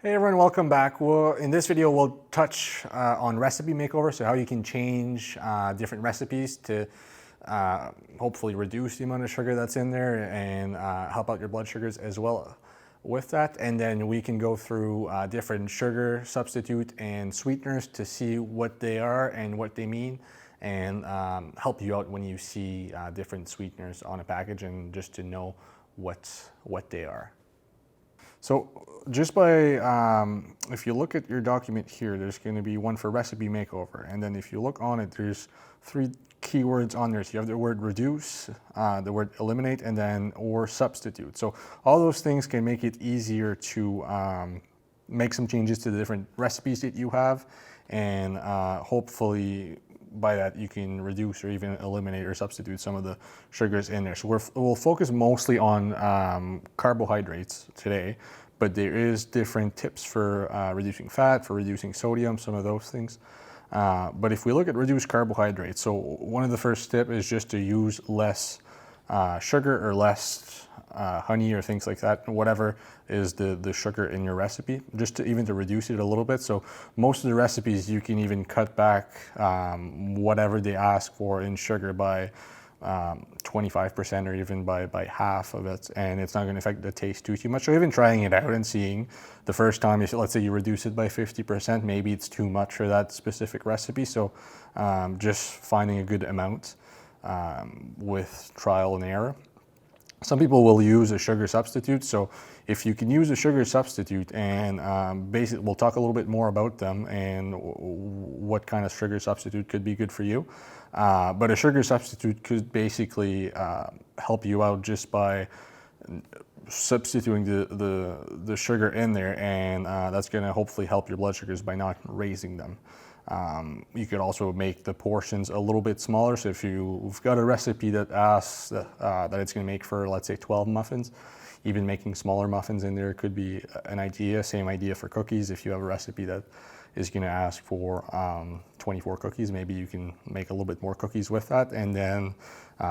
Hey everyone, welcome back. In this video, we'll touch on recipe makeover, so how you can change different recipes to hopefully reduce the amount of sugar that's in there and help out your blood sugars as well with that. And then we can go through different sugar substitute and sweeteners to see what they are and what they mean, and help you out when you see different sweeteners on a package and just to know what they are. So just by, if you look at your document here, there's going to be one for recipe makeover. And then if you look on it, there's three keywords on there. So you have the word reduce, the word eliminate, and then or substitute. So all those things can make it easier to make some changes to the different recipes that you have. And hopefully by that you can reduce or even eliminate or substitute some of the sugars in there. So we'll focus mostly on carbohydrates today, but there is different tips for reducing fat, for reducing sodium, some of those things. But if we look at reduced carbohydrates, so one of the first steps is just to use less sugar or less honey or things like that, whatever is the sugar in your recipe, just to even to reduce it a little bit. So most of the recipes you can even cut back whatever they ask for in sugar by 25% or even by half of it, and it's not going to affect the taste too much. So even trying it out and seeing the first time, if let's say you reduce it by 50%, maybe it's too much for that specific recipe. So just finding a good amount with trial and error. Some people will use a sugar substitute. So if you can use a sugar substitute, and basically we'll talk a little bit more about them and what kind of sugar substitute could be good for you. But a sugar substitute could basically help you out just by substituting the sugar in there, and that's going to hopefully help your blood sugars by not raising them. You could also make the portions a little bit smaller. So if you've got a recipe that asks that it's going to make for, let's say, 12 muffins, even making smaller muffins in there could be an idea. Same idea for cookies. If you have a recipe that is going to ask for 24 cookies, maybe you can make a little bit more cookies with that. And then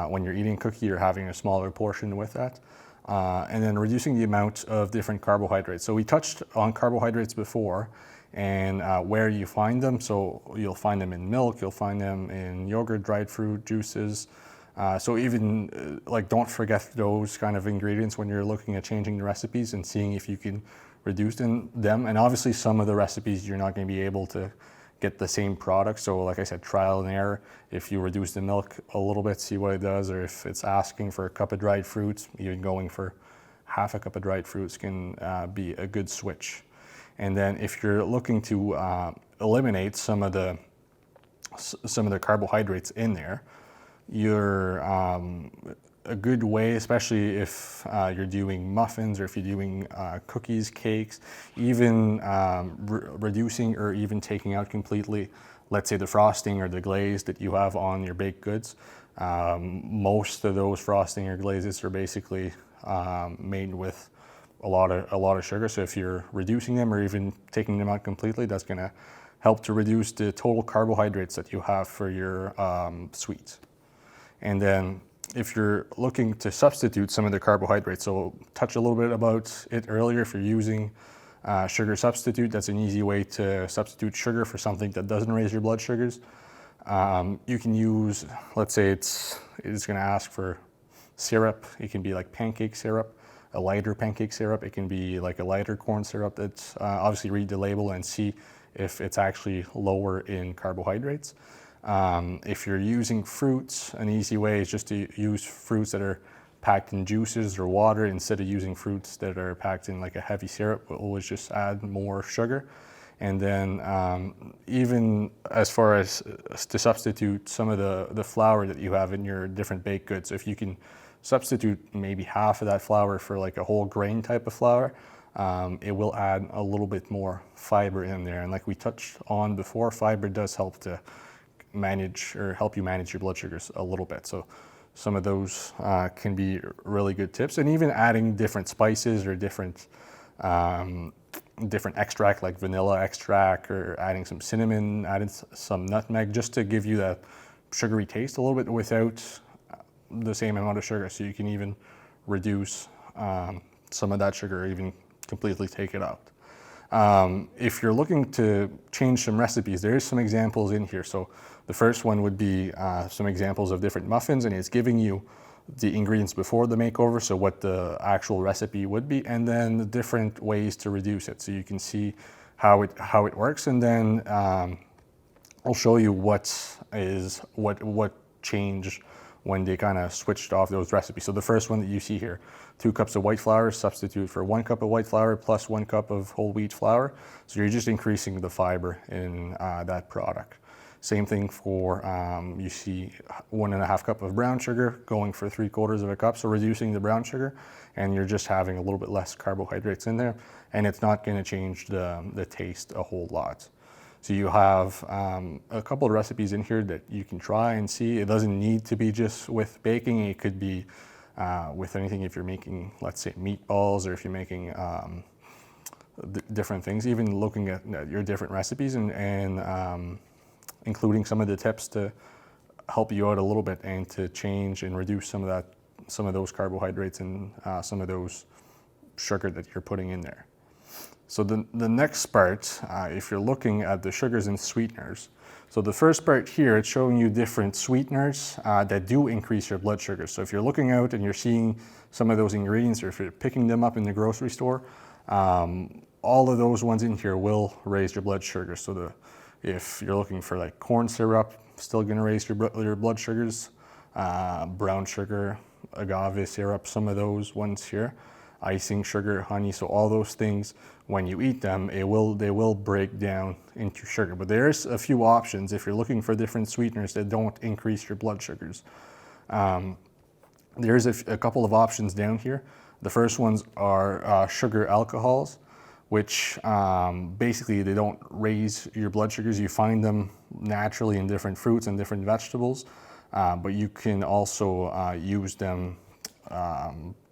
when you're eating a cookie, you're having a smaller portion with that. And then reducing the amount of different carbohydrates. So we touched on carbohydrates before, and where you find them. So you'll find them in milk, you'll find them in yogurt, dried fruit, juices. So even like, don't forget those kind of ingredients when you're looking at changing the recipes and seeing if you can reduce them. And obviously some of the recipes you're not going to be able to get the same product. So like I said, trial and error. If you reduce the milk a little bit, see what it does. Or if it's asking for a cup of dried fruits, even going for half a cup of dried fruits can be a good switch. And then if you're looking to eliminate some of the carbohydrates in there, you're a good way, especially if you're doing muffins or if you're doing cookies, cakes, even reducing or even taking out completely, let's say, the frosting or the glaze that you have on your baked goods. Most of those frosting or glazes are basically made with a lot of sugar. So if you're reducing them or even taking them out completely, that's going to help to reduce the total carbohydrates that you have for your sweets. And then if you're looking to substitute some of the carbohydrates, so we'll touch a little bit about it earlier. If you're using sugar substitute, that's an easy way to substitute sugar for something that doesn't raise your blood sugars. You can use, let's say it's going to ask for syrup. It can be like pancake syrup, a lighter pancake syrup. It can be like a lighter corn syrup. That's obviously read the label and see if it's actually lower in carbohydrates. If you're using fruits, an easy way is just to use fruits that are packed in juices or water instead of using fruits that are packed in like a heavy syrup. We'll always just add more sugar. And then even as far as to substitute some of the flour that you have in your different baked goods, if you can substitute maybe half of that flour for like a whole grain type of flour, it will add a little bit more fiber in there. And like we touched on before, fiber does help to manage or help you manage your blood sugars a little bit. So some of those can be really good tips. And even adding different spices or different extract like vanilla extract, or adding some cinnamon, adding some nutmeg, just to give you that sugary taste a little bit without the same amount of sugar. So you can even reduce some of that sugar, or even completely take it out. If you're looking to change some recipes, there is some examples in here. So the first one would be some examples of different muffins, and it's giving you the ingredients before the makeover, so what the actual recipe would be, and then the different ways to reduce it, so you can see how it works. And then I'll show you what changed when they kind of switched off those recipes. So the first one that you see here, 2 cups of white flour, substitute for 1 cup of white flour plus 1 cup of whole wheat flour. So you're just increasing the fiber in that product. Same thing for, you see 1.5 cup of brown sugar going for 3/4 of a cup. So reducing the brown sugar, and you're just having a little bit less carbohydrates in there, and it's not gonna change the taste a whole lot. So you have a couple of recipes in here that you can try and see. It doesn't need to be just with baking. It could be with anything. If you're making, let's say, meatballs, or if you're making different things, even looking at your different recipes and including some of the tips to help you out a little bit and to change and reduce some of those carbohydrates and some of those sugar that you're putting in there. So the next part, if you're looking at the sugars and sweeteners, so the first part here, it's showing you different sweeteners that do increase your blood sugar. So if you're looking out and you're seeing some of those ingredients, or if you're picking them up in the grocery store, all of those ones in here will raise your blood sugar. So if you're looking for like corn syrup, still gonna raise your blood sugars, brown sugar, agave syrup, some of those ones here, icing sugar, honey, so all those things, when you eat them, they will break down into sugar. But there's a few options if you're looking for different sweeteners that don't increase your blood sugars. There's a couple of options down here. The first ones are sugar alcohols, which basically they don't raise your blood sugars. You find them naturally in different fruits and different vegetables, but you can also use them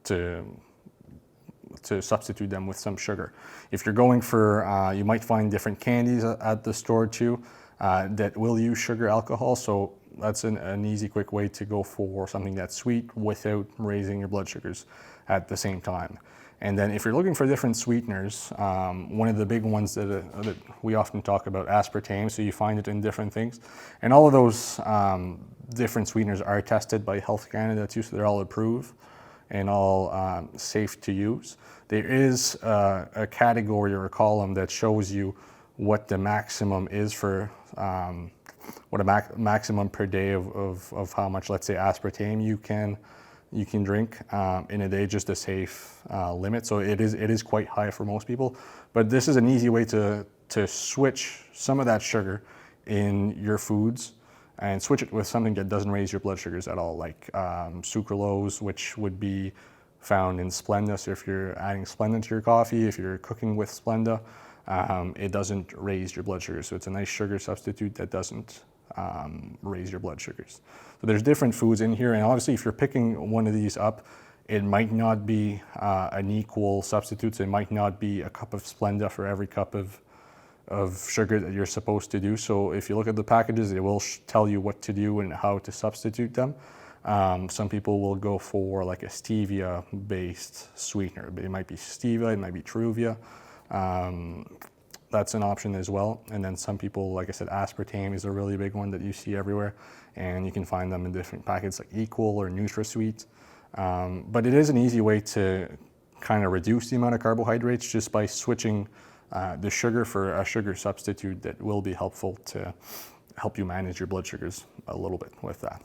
to substitute them with some sugar. If you're going for, you might find different candies at the store too that will use sugar alcohol. So that's an easy, quick way to go for something that's sweet without raising your blood sugars at the same time. And then if you're looking for different sweeteners, one of the big ones that we often talk about, aspartame, so you find it in different things. And all of those different sweeteners are tested by Health Canada too, so they're all approved and all safe to use. There is a category or a column that shows you what the maximum is for, what a maximum per day of how much, let's say, aspartame you can drink in a day, just a safe limit. So it is quite high for most people, but this is an easy way to switch some of that sugar in your foods and switch it with something that doesn't raise your blood sugars at all, like sucralose, which would be found in Splenda. So if you're adding Splenda to your coffee, if you're cooking with Splenda, it doesn't raise your blood sugar. So it's a nice sugar substitute that doesn't raise your blood sugars. So there's different foods in here, and obviously if you're picking one of these up, it might not be an equal substitute. So it might not be a cup of Splenda for every cup of sugar that you're supposed to do. So if you look at the packages, it will tell you what to do and how to substitute them. Some people will go for like a stevia-based sweetener, but it might be stevia, it might be truvia. That's an option as well. And then some people, like I said, aspartame is a really big one that you see everywhere, and you can find them in different packets like Equal or NutraSweet. But it is an easy way to kind of reduce the amount of carbohydrates just by switching the sugar for a sugar substitute that will be helpful to help you manage your blood sugars a little bit with that.